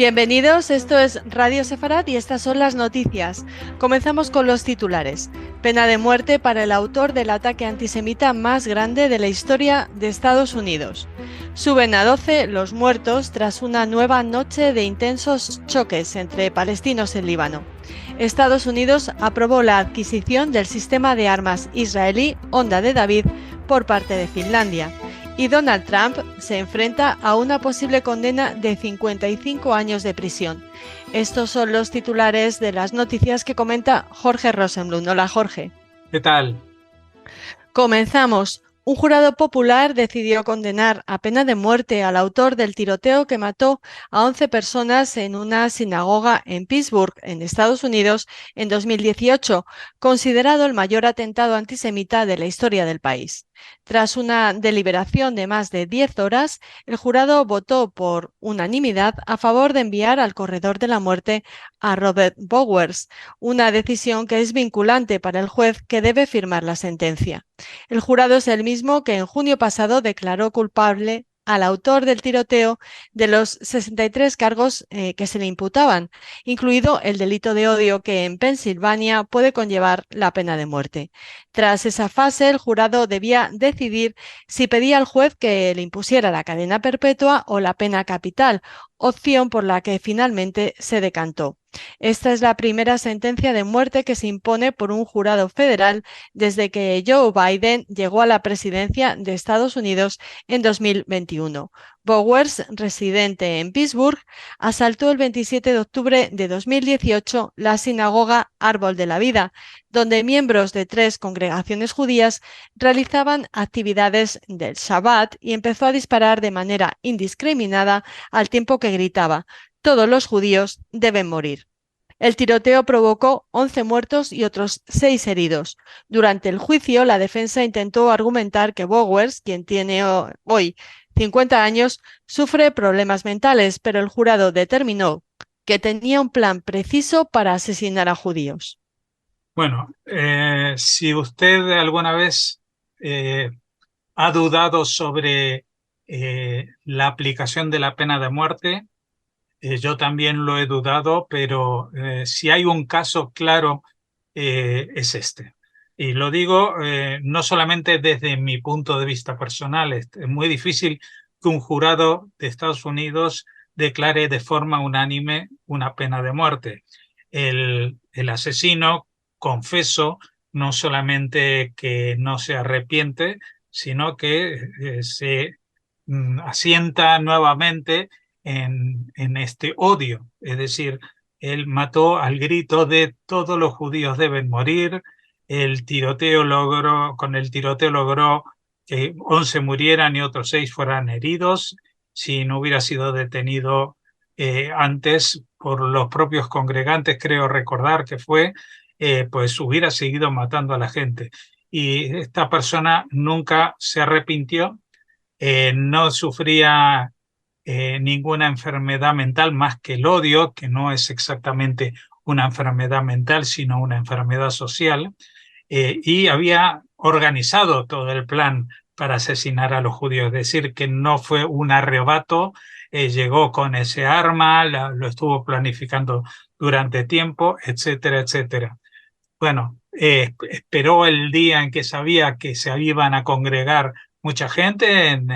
Bienvenidos, esto es Radio Sefarad y estas son las noticias. Comenzamos con los titulares. Pena de muerte para el autor del ataque antisemita más grande de la historia de Estados Unidos. Suben a 12 los muertos tras una nueva noche de intensos choques entre palestinos en Líbano. Estados Unidos aprobó la adquisición del sistema de armas israelí Onda de David por parte de Finlandia. Y Donald Trump se enfrenta a una posible condena de 55 años de prisión. Estos son los titulares de las noticias que comenta Jorge Rosenblum. Hola, Jorge. ¿Qué tal? Comenzamos. Un jurado popular decidió condenar a pena de muerte al autor del tiroteo que mató a 11 personas en una sinagoga en Pittsburgh, en Estados Unidos, en 2018, considerado el mayor atentado antisemita de la historia del país. Tras una deliberación de más de 10 horas, el jurado votó por unanimidad a favor de enviar al corredor de la muerte a Robert Bowers, una decisión que es vinculante para el juez que debe firmar la sentencia. El jurado es el mismo que en junio pasado declaró culpable al autor del tiroteo de los 63 cargos que se le imputaban, incluido el delito de odio que en Pensilvania puede conllevar la pena de muerte. Tras esa fase, el jurado debía decidir si pedía al juez que le impusiera la cadena perpetua o la pena capital, opción por la que finalmente se decantó. Esta es la primera sentencia de muerte que se impone por un jurado federal desde que Joe Biden llegó a la presidencia de Estados Unidos en 2021. Bowers, residente en Pittsburgh, asaltó el 27 de octubre de 2018 la sinagoga Árbol de la Vida, donde miembros de 3 congregaciones judías realizaban actividades del Shabbat y empezó a disparar de manera indiscriminada al tiempo que gritaba: «Todos los judíos deben morir». El tiroteo provocó 11 muertos y otros 6 heridos. Durante el juicio, la defensa intentó argumentar que Bowers, quien tiene hoy 50 años, sufre problemas mentales, pero el jurado determinó que tenía un plan preciso para asesinar a judíos. Bueno, si usted alguna vez ha dudado sobre la aplicación de la pena de muerte, yo también lo he dudado, pero si hay un caso claro, es este. Y lo digo no solamente desde mi punto de vista personal, es muy difícil que un jurado de Estados Unidos declare de forma unánime una pena de muerte. El asesino, confeso, no solamente que no se arrepiente, sino que se asienta nuevamente en este odio. Es decir, él mató al grito de todos los judíos deben morir. Con el tiroteo logró que 11 murieran y otros 6 fueran heridos. Si no hubiera sido detenido antes por los propios congregantes, creo recordar que fue, pues hubiera seguido matando a la gente. Y esta persona nunca se arrepintió, no sufría ninguna enfermedad mental más que el odio, que no es exactamente una enfermedad mental, sino una enfermedad social, y había organizado todo el plan para asesinar a los judíos, es decir, que no fue un arrebato, llegó con ese arma, lo estuvo planificando durante tiempo, etcétera, etcétera. Bueno, esperó el día en que sabía que se iban a congregar mucha gente en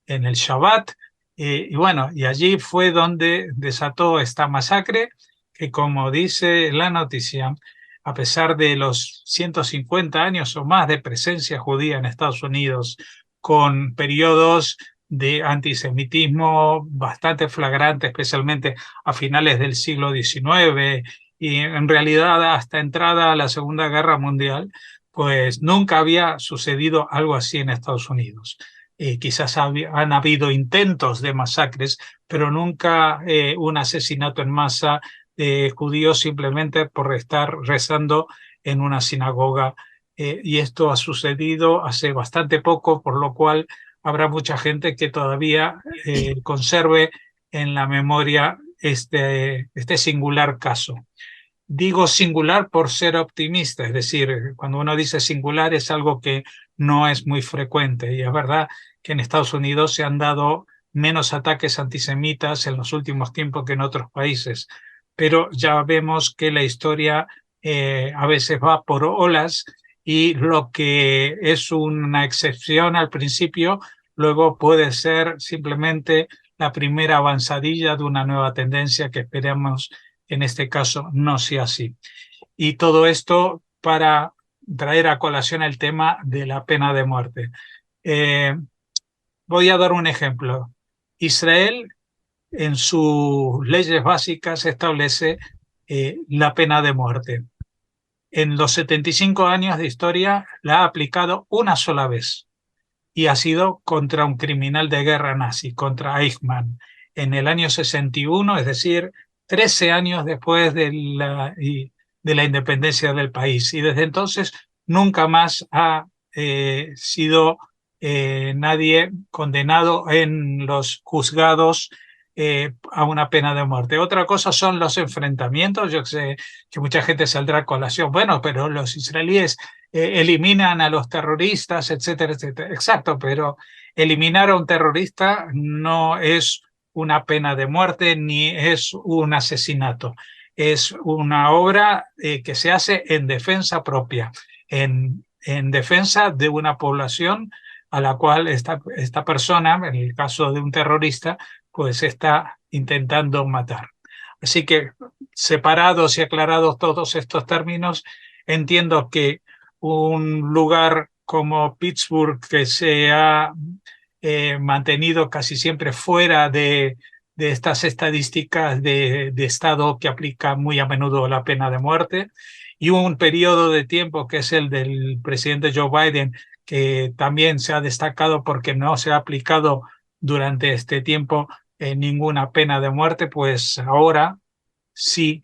el Shabbat, y bueno, y allí fue donde desató esta masacre que, como dice la noticia, a pesar de los 150 años o más de presencia judía en Estados Unidos, con periodos de antisemitismo bastante flagrante, especialmente a finales del siglo XIX, y en realidad hasta entrada a la Segunda Guerra Mundial, pues nunca había sucedido algo así en Estados Unidos. Quizás han habido intentos de masacres, pero nunca un asesinato en masa de judíos simplemente por estar rezando en una sinagoga. Y esto ha sucedido hace bastante poco, por lo cual habrá mucha gente que todavía conserve en la memoria este singular caso. Digo singular por ser optimista, es decir, cuando uno dice singular es algo que no es muy frecuente, y es verdad que en Estados Unidos se han dado menos ataques antisemitas en los últimos tiempos que en otros países. Pero ya vemos que la historia a veces va por olas y lo que es una excepción al principio, luego puede ser simplemente la primera avanzadilla de una nueva tendencia que esperemos en este caso no sea así. Y todo esto para traer a colación el tema de la pena de muerte. Eh, Voy a dar un ejemplo. Israel en sus leyes básicas establece la pena de muerte. En los 75 años de historia la ha aplicado una sola vez y ha sido contra un criminal de guerra nazi, contra Eichmann, en el año 61, es decir, 13 años después de la independencia del país. Y desde entonces nunca más ha sido nadie condenado en los juzgados a una pena de muerte. Otra cosa son los enfrentamientos. Yo sé que mucha gente saldrá a colación. Bueno, pero los israelíes eliminan a los terroristas, etcétera, etcétera. Exacto, pero eliminar a un terrorista no es una pena de muerte ni es un asesinato. Es una obra que se hace en defensa propia, en defensa de una población a la cual esta persona, en el caso de un terrorista, pues está intentando matar. Así que separados y aclarados todos estos términos, entiendo que un lugar como Pittsburgh, que se ha mantenido casi siempre fuera de estas estadísticas de Estado que aplica muy a menudo la pena de muerte, y un periodo de tiempo que es el del presidente Joe Biden, que también se ha destacado porque no se ha aplicado durante este tiempo ninguna pena de muerte, pues ahora sí,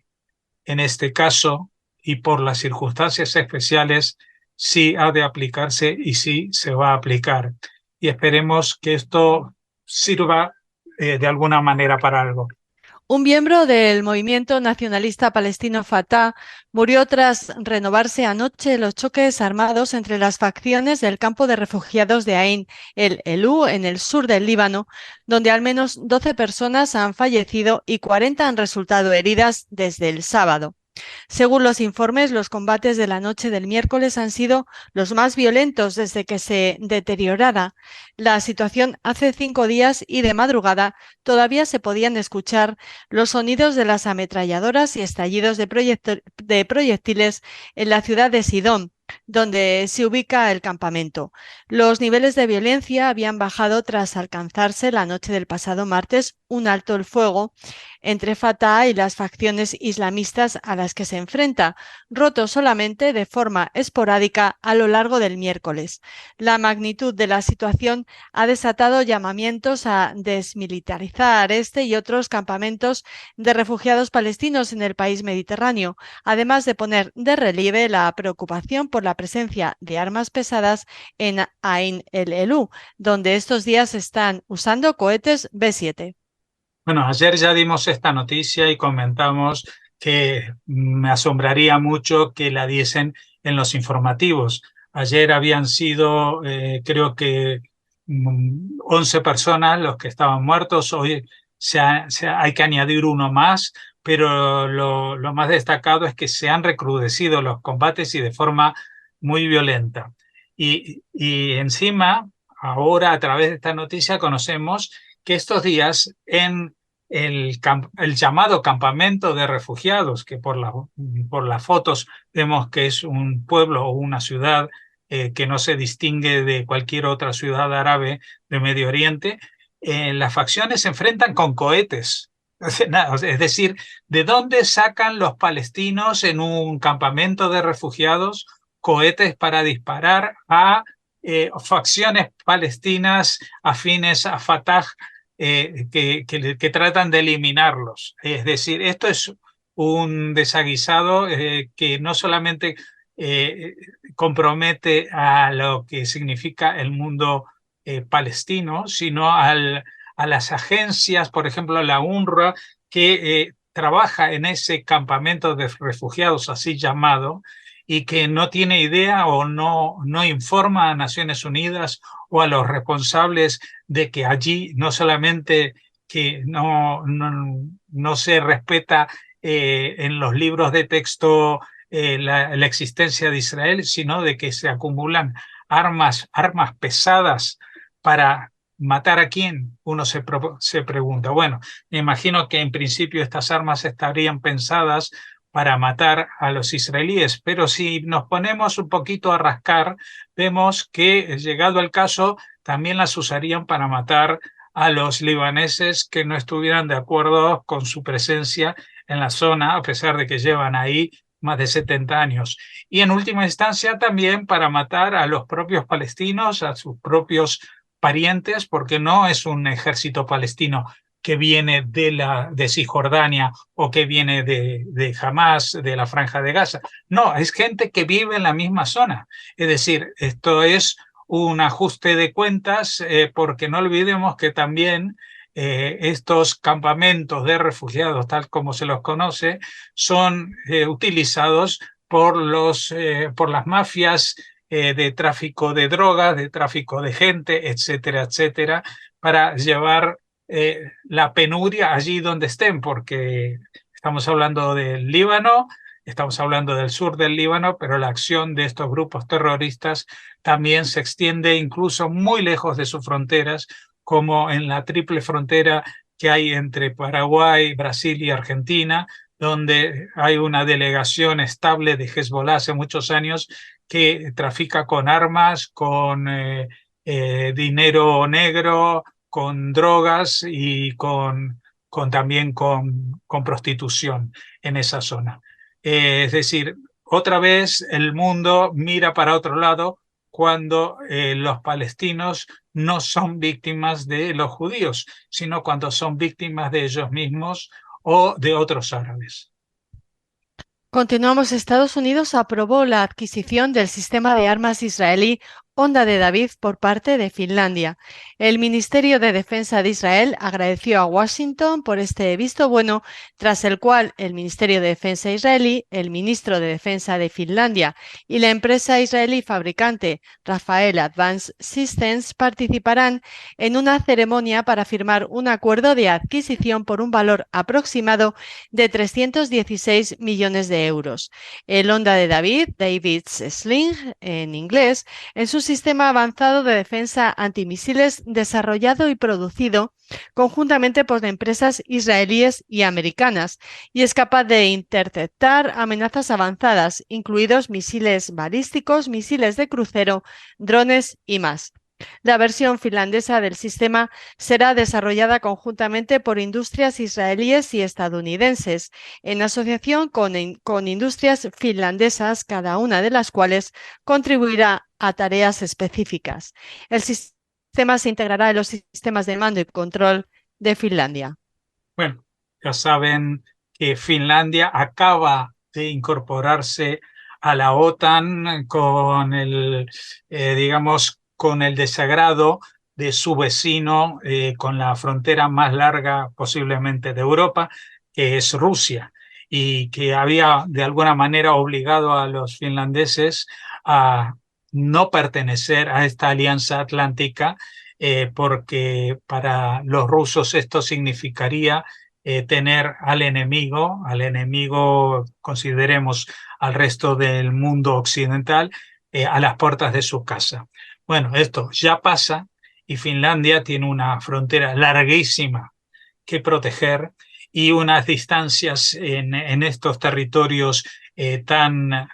en este caso y por las circunstancias especiales, sí ha de aplicarse y sí se va a aplicar. Y esperemos que esto sirva de alguna manera para algo. Un miembro del movimiento nacionalista palestino Fatah murió tras renovarse anoche los choques armados entre las facciones del campo de refugiados de Ain el-Elú, en el sur del Líbano, donde al menos 12 personas han fallecido y 40 han resultado heridas desde el sábado. Según los informes, los combates de la noche del miércoles han sido los más violentos desde que se deteriorara la situación hace 5 días, y de madrugada todavía se podían escuchar los sonidos de las ametralladoras y estallidos de proyectiles en la ciudad de Sidón, donde se ubica el campamento. Los niveles de violencia habían bajado tras alcanzarse la noche del pasado martes un alto el fuego entre Fatah y las facciones islamistas a las que se enfrenta, roto solamente de forma esporádica a lo largo del miércoles. La magnitud de la situación ha desatado llamamientos a desmilitarizar este y otros campamentos de refugiados palestinos en el país mediterráneo, además de poner de relieve la preocupación por la presencia de armas pesadas en Ain el-Elú, donde estos días están usando cohetes B-7. Bueno, ayer ya dimos esta noticia y comentamos que me asombraría mucho que la diesen en los informativos. Ayer habían sido, creo que 11 personas los que estaban muertos. Hoy hay que añadir uno más, pero lo más destacado es que se han recrudecido los combates y de forma muy violenta. Y encima, ahora a través de esta noticia conocemos que estos días en el llamado campamento de refugiados, que por las fotos vemos que es un pueblo o una ciudad que no se distingue de cualquier otra ciudad árabe de Medio Oriente, las facciones se enfrentan con cohetes. Es decir, ¿de dónde sacan los palestinos en un campamento de refugiados cohetes para disparar a facciones palestinas afines a Fatah que tratan de eliminarlos? Es decir, esto es un desaguisado que no solamente eh, compromete a lo que significa el mundo palestino, sino a las agencias, por ejemplo, la UNRWA, que trabaja en ese campamento de refugiados así llamado, y que no tiene idea o no informa a Naciones Unidas o a los responsables de que allí no solamente que no se respeta en los libros de texto la existencia de Israel, sino de que se acumulan armas pesadas para matar a quién, uno se pregunta. Bueno, me imagino que en principio estas armas estarían pensadas para matar a los israelíes, pero si nos ponemos un poquito a rascar, vemos que, llegado el caso, también las usarían para matar a los libaneses que no estuvieran de acuerdo con su presencia en la zona, a pesar de que llevan ahí más de 70 años. Y en última instancia también para matar a los propios palestinos, a sus propios parientes, porque no es un ejército palestino que viene de Cisjordania o que viene de Hamas, de la Franja de Gaza. No, es gente que vive en la misma zona. Es decir, esto es un ajuste de cuentas, porque no olvidemos que también estos campamentos de refugiados, tal como se los conoce, son utilizados por las mafias de tráfico de drogas, de tráfico de gente, etcétera, etcétera, para llevar la penuria allí donde estén, porque estamos hablando del Líbano, estamos hablando del sur del Líbano, pero la acción de estos grupos terroristas también se extiende incluso muy lejos de sus fronteras, como en la triple frontera que hay entre Paraguay, Brasil y Argentina, donde hay una delegación estable de Hezbollah hace muchos años que trafica con armas, con dinero negro, con drogas y también con prostitución en esa zona. Es decir, otra vez el mundo mira para otro lado cuando los palestinos no son víctimas de los judíos, sino cuando son víctimas de ellos mismos o de otros árabes. Continuamos. Estados Unidos aprobó la adquisición del sistema de armas israelí Onda de David por parte de Finlandia. El Ministerio de Defensa de Israel agradeció a Washington por este visto bueno, tras el cual el Ministerio de Defensa israelí, el ministro de Defensa de Finlandia y la empresa israelí fabricante Rafael Advanced Systems participarán en una ceremonia para firmar un acuerdo de adquisición por un valor aproximado de 316 millones de euros. El Onda de David, David's Sling en inglés, es un sistema avanzado de defensa antimisiles desarrollado y producido conjuntamente por empresas israelíes y americanas, y es capaz de interceptar amenazas avanzadas, incluidos misiles balísticos, misiles de crucero, drones y más. La versión finlandesa del sistema será desarrollada conjuntamente por industrias israelíes y estadounidenses, en asociación con industrias finlandesas, cada una de las cuales contribuirá a tareas específicas. El sistema se integrará en los sistemas de mando y control de Finlandia. Bueno, ya saben que Finlandia acaba de incorporarse a la OTAN con digamos, con el desagrado de su vecino, con la frontera más larga posiblemente de Europa, que es Rusia, y que había de alguna manera obligado a los finlandeses a no pertenecer a esta alianza atlántica, porque para los rusos esto significaría tener al enemigo, consideremos al resto del mundo occidental, a las puertas de su casa. Bueno, esto ya pasa y Finlandia tiene una frontera larguísima que proteger y unas distancias en estos territorios tan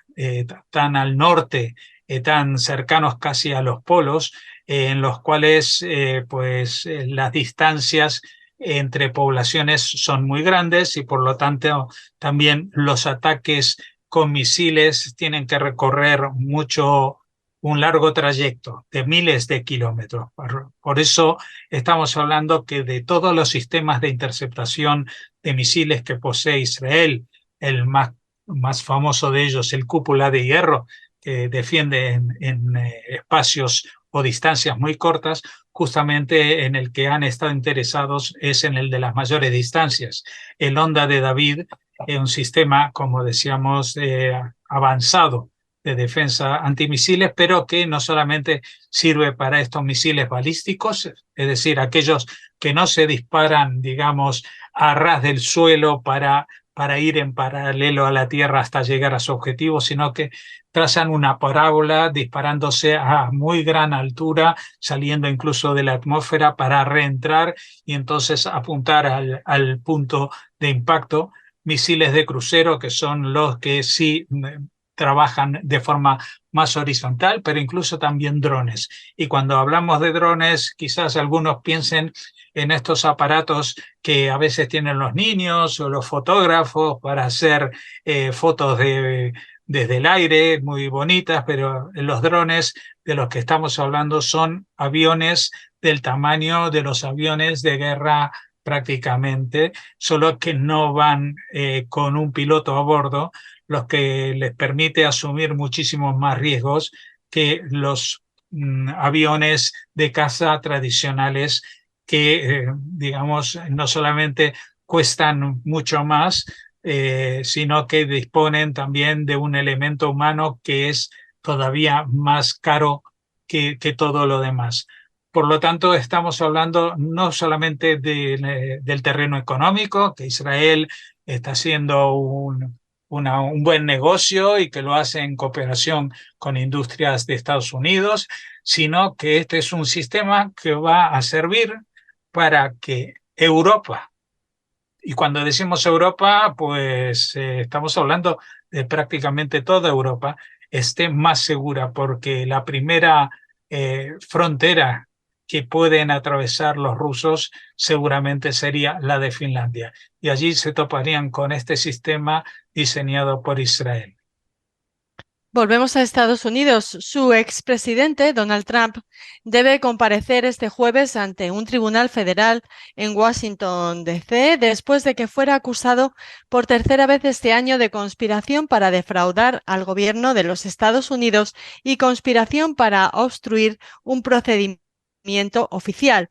al norte, tan cercanos casi a los polos, en los cuales las distancias entre poblaciones son muy grandes y por lo tanto también los ataques con misiles tienen que recorrer un largo trayecto de miles de kilómetros. Por eso estamos hablando que de todos los sistemas de interceptación de misiles que posee Israel, el más famoso de ellos, el Cúpula de Hierro, que defiende en espacios o distancias muy cortas, justamente en el que han estado interesados es en el de las mayores distancias. El Onda de David es un sistema, como decíamos, avanzado de defensa antimisiles, pero que no solamente sirve para estos misiles balísticos, es decir, aquellos que no se disparan, digamos, a ras del suelo para ir en paralelo a la Tierra hasta llegar a su objetivo, sino que trazan una parábola disparándose a muy gran altura, saliendo incluso de la atmósfera para reentrar y entonces apuntar al punto de impacto. Misiles de crucero, que son los que sí trabajan de forma más horizontal, pero incluso también drones. Y cuando hablamos de drones, quizás algunos piensen en estos aparatos que a veces tienen los niños o los fotógrafos para hacer fotos desde el aire, muy bonitas, pero los drones de los que estamos hablando son aviones del tamaño de los aviones de guerra prácticamente, solo que no van con un piloto a bordo, los que les permite asumir muchísimos más riesgos que los aviones de caza tradicionales que, digamos, no solamente cuestan mucho más, sino que disponen también de un elemento humano que es todavía más caro que todo lo demás. Por lo tanto, estamos hablando no solamente del terreno económico, que Israel está haciendo un buen negocio y que lo hace en cooperación con industrias de Estados Unidos, sino que este es un sistema que va a servir para que Europa, y cuando decimos Europa, pues estamos hablando de prácticamente toda Europa, esté más segura, porque la primera frontera que pueden atravesar los rusos seguramente sería la de Finlandia. Y allí se toparían con este sistema diseñado por Israel. Volvemos a Estados Unidos. Su expresidente, Donald Trump, debe comparecer este jueves ante un tribunal federal en Washington, D.C., después de que fuera acusado por tercera vez este año de conspiración para defraudar al gobierno de los Estados Unidos y conspiración para obstruir un procedimiento oficial,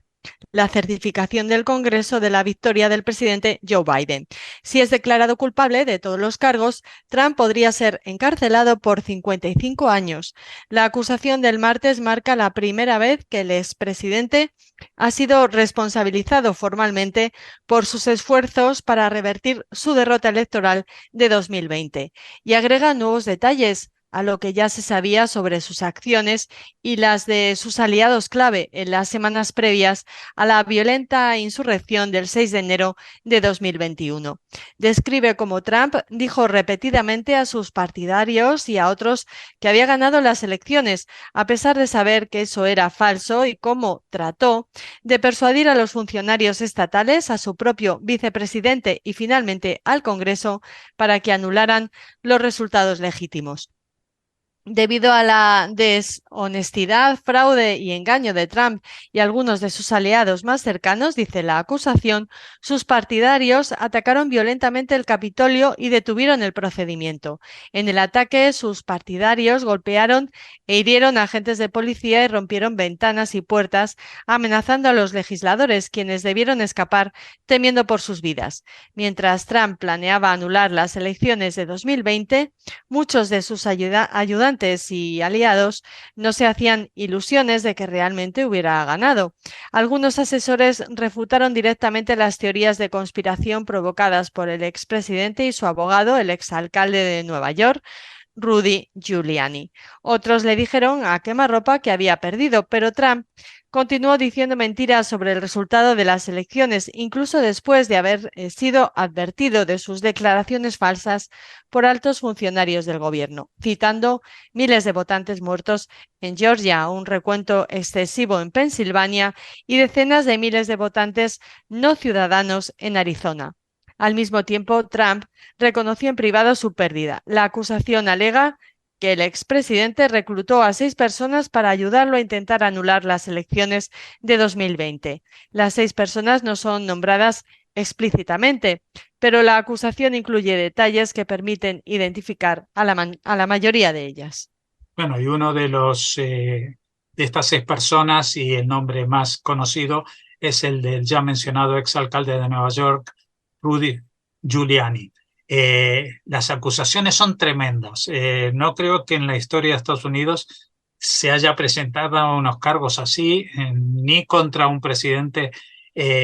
la certificación del Congreso de la victoria del presidente Joe Biden. Si es declarado culpable de todos los cargos, Trump podría ser encarcelado por 55 años. La acusación del martes marca la primera vez que el expresidente ha sido responsabilizado formalmente por sus esfuerzos para revertir su derrota electoral de 2020 y agrega nuevos detalles a lo que ya se sabía sobre sus acciones y las de sus aliados clave en las semanas previas a la violenta insurrección del 6 de enero de 2021. Describe cómo Trump dijo repetidamente a sus partidarios y a otros que había ganado las elecciones, a pesar de saber que eso era falso, y cómo trató de persuadir a los funcionarios estatales, a su propio vicepresidente y finalmente al Congreso para que anularan los resultados legítimos. Debido a la deshonestidad, fraude y engaño de Trump y algunos de sus aliados más cercanos, dice la acusación, sus partidarios atacaron violentamente el Capitolio y detuvieron el procedimiento. En el ataque, sus partidarios golpearon e hirieron a agentes de policía y rompieron ventanas y puertas, amenazando a los legisladores, quienes debieron escapar temiendo por sus vidas. Mientras Trump planeaba anular las elecciones de 2020, muchos de sus ayudantes y aliados no se hacían ilusiones de que realmente hubiera ganado. Algunos asesores refutaron directamente las teorías de conspiración provocadas por el expresidente y su abogado, el exalcalde de Nueva York, Rudy Giuliani. Otros le dijeron a quemarropa que había perdido, pero Trump continuó diciendo mentiras sobre el resultado de las elecciones, incluso después de haber sido advertido de sus declaraciones falsas por altos funcionarios del gobierno, citando miles de votantes muertos en Georgia, un recuento excesivo en Pensilvania y decenas de miles de votantes no ciudadanos en Arizona. Al mismo tiempo, Trump reconoció en privado su pérdida. La acusación alega que el expresidente reclutó a 6 personas para ayudarlo a intentar anular las elecciones de 2020. Las 6 personas no son nombradas explícitamente, pero la acusación incluye detalles que permiten identificar a la mayoría de ellas. Bueno, y uno de estas 6 personas, y el nombre más conocido, es el del ya mencionado exalcalde de Nueva York, Rudy Giuliani. Las acusaciones son tremendas. No creo que en la historia de Estados Unidos se haya presentado unos cargos así, ni contra un presidente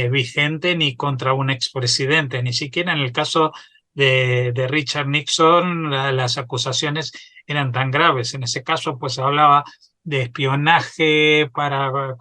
vigente, ni contra un expresidente. Ni siquiera en el caso de Richard Nixon las acusaciones eran tan graves. En ese caso, pues hablaba de espionaje para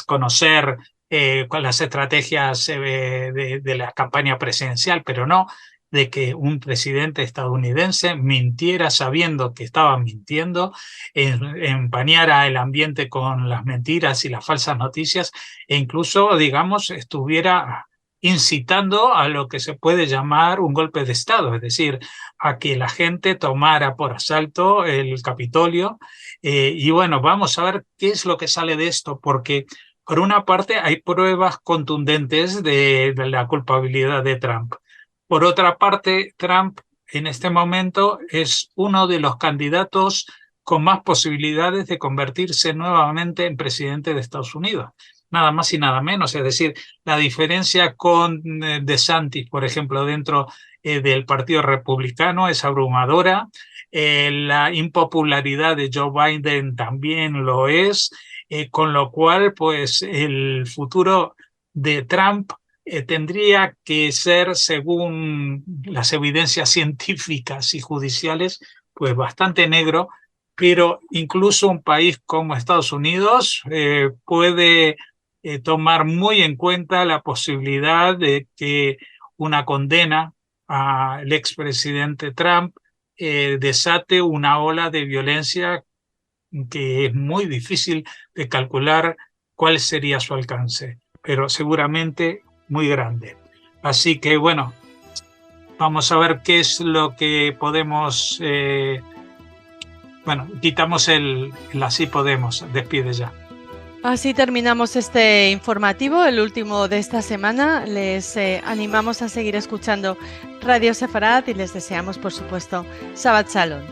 conocer las estrategias de la campaña presidencial, pero no de que un presidente estadounidense mintiera sabiendo que estaba mintiendo, empañara el ambiente con las mentiras y las falsas noticias, e incluso, digamos, estuviera incitando a lo que se puede llamar un golpe de Estado, es decir, a que la gente tomara por asalto el Capitolio. Y bueno, vamos a ver qué es lo que sale de esto, porque por una parte hay pruebas contundentes de la culpabilidad de Trump. Por otra parte, Trump en este momento es uno de los candidatos con más posibilidades de convertirse nuevamente en presidente de Estados Unidos. Nada más y nada menos. Es decir, la diferencia con DeSantis, por ejemplo, dentro del Partido Republicano es abrumadora. La impopularidad de Joe Biden también lo es, con lo cual, pues, el futuro de Trump tendría que ser, según las evidencias científicas y judiciales, pues bastante negro, pero incluso un país como Estados Unidos puede tomar muy en cuenta la posibilidad de que una condena al expresidente Trump desate una ola de violencia que es muy difícil de calcular cuál sería su alcance, pero seguramente muy grande. Así que bueno, vamos a ver qué es lo que podemos... bueno, quitamos el así podemos, despide ya. Así terminamos este informativo, el último de esta semana. Les animamos a seguir escuchando Radio Sefarad y les deseamos, por supuesto, Shabbat Shalom.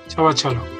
Shabbat Shalom.